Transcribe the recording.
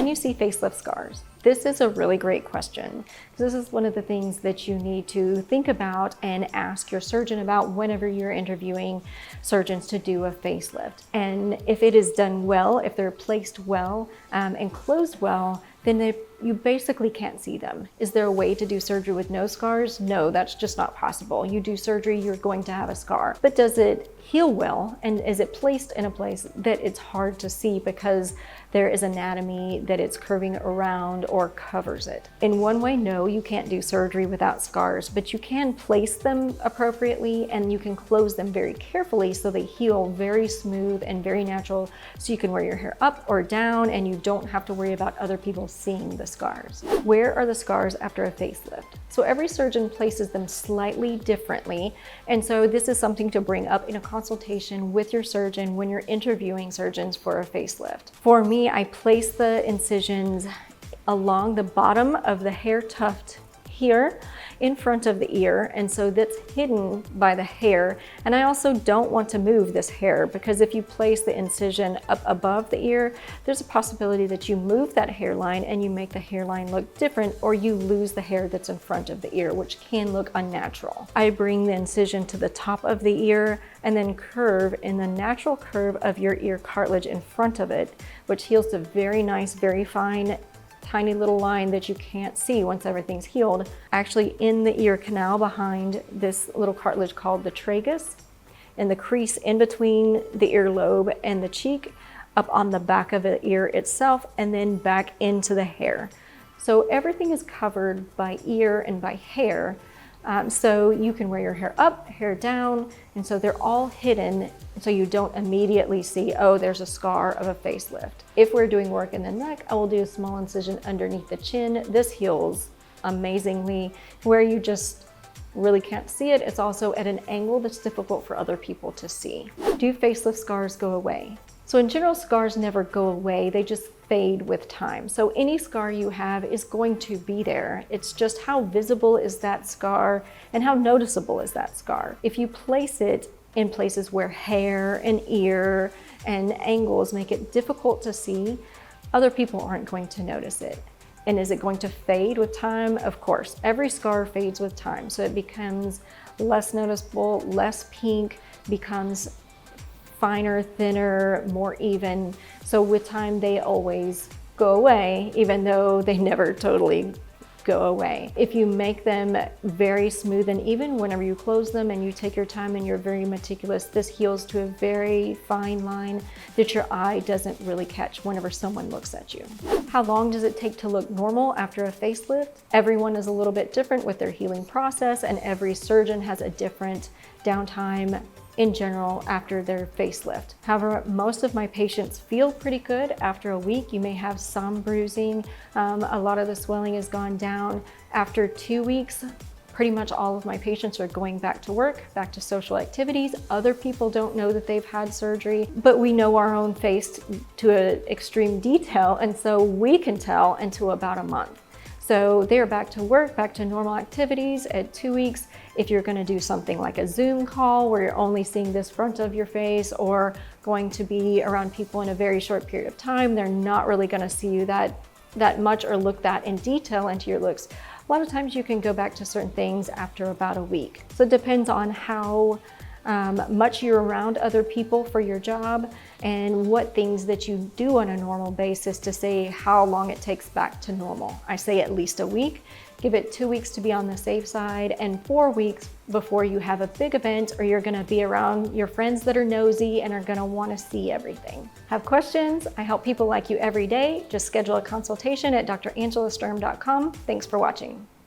Can you see facelift scars? This is a really great question. This is one of the things that you need to think about and ask your surgeon about whenever you're interviewing surgeons to do a facelift. And if it is done well, if they're placed well and closed well, then you basically can't see them. Is there a way to do surgery with no scars? No, that's just not possible. You do surgery, you're going to have a scar. But does it heal well? And is it placed in a place that it's hard to see because there is anatomy that it's curving around or covers it? In one way, no, you can't do surgery without scars, but you can place them appropriately and you can close them very carefully so they heal very smooth and very natural, so you can wear your hair up or down and you don't have to worry about other people seeing the scars. Where are the scars after a facelift? So every surgeon places them slightly differently, and so this is something to bring up in a consultation with your surgeon when you're interviewing surgeons for a facelift. For me, I place the incisions along the bottom of the hair tuft here in front of the ear, and so that's hidden by the hair. And I also don't want to move this hair, because if you place the incision up above the ear, there's a possibility that you move that hairline and you make the hairline look different, or you lose the hair that's in front of the ear, which can look unnatural. I bring the incision to the top of the ear and then curve in the natural curve of your ear cartilage in front of it, which heals to very nice, very fine, tiny little line that you can't see once everything's healed. Actually, in the ear canal behind this little cartilage called the tragus, and the crease in between the earlobe and the cheek, up on the back of the ear itself, and then back into the hair. So everything is covered by ear and by hair. So you can wear your hair up, hair down, and so they're all hidden, so you don't immediately see, oh, there's a scar of a facelift. If we're doing work in the neck, I will do a small incision underneath the chin. This heals amazingly. Where you just really can't see it, it's also at an angle that's difficult for other people to see. Do facelift scars go away? So in general, scars never go away, they just fade with time. So any scar you have is going to be there. It's just how visible is that scar and how noticeable is that scar. If you place it in places where hair and ear and angles make it difficult to see, other people aren't going to notice it. And is it going to fade with time? Of course, every scar fades with time. So it becomes less noticeable, less pink, becomes finer, thinner, more even. So with time, they always go away, even though they never totally go away. If you make them very smooth and even whenever you close them and you take your time and you're very meticulous, this heals to a very fine line that your eye doesn't really catch whenever someone looks at you. How long does it take to look normal after a facelift? Everyone is a little bit different with their healing process, and every surgeon has a different downtime in general after their facelift. However, most of my patients feel pretty good after a week. You may have some bruising. A lot of the swelling has gone down. After 2 weeks, pretty much all of my patients are going back to work, back to social activities. Other people don't know that they've had surgery, but we know our own face to an extreme detail, and so we can tell into about a month. So they're back to work, back to normal activities at 2 weeks. If you're gonna do something like a Zoom call where you're only seeing this front of your face, or going to be around people in a very short period of time, they're not really gonna see you that much or look that in detail into your looks. A lot of times you can go back to certain things after about a week. So it depends on how much you're around other people for your job and what things that you do on a normal basis to say how long it takes back to normal. I say at least a week. Give it 2 weeks to be on the safe side, and 4 weeks before you have a big event or you're gonna be around your friends that are nosy and are gonna wanna see everything. Have questions? I help people like you every day. Just schedule a consultation at drangela.sturm.com. Thanks for watching.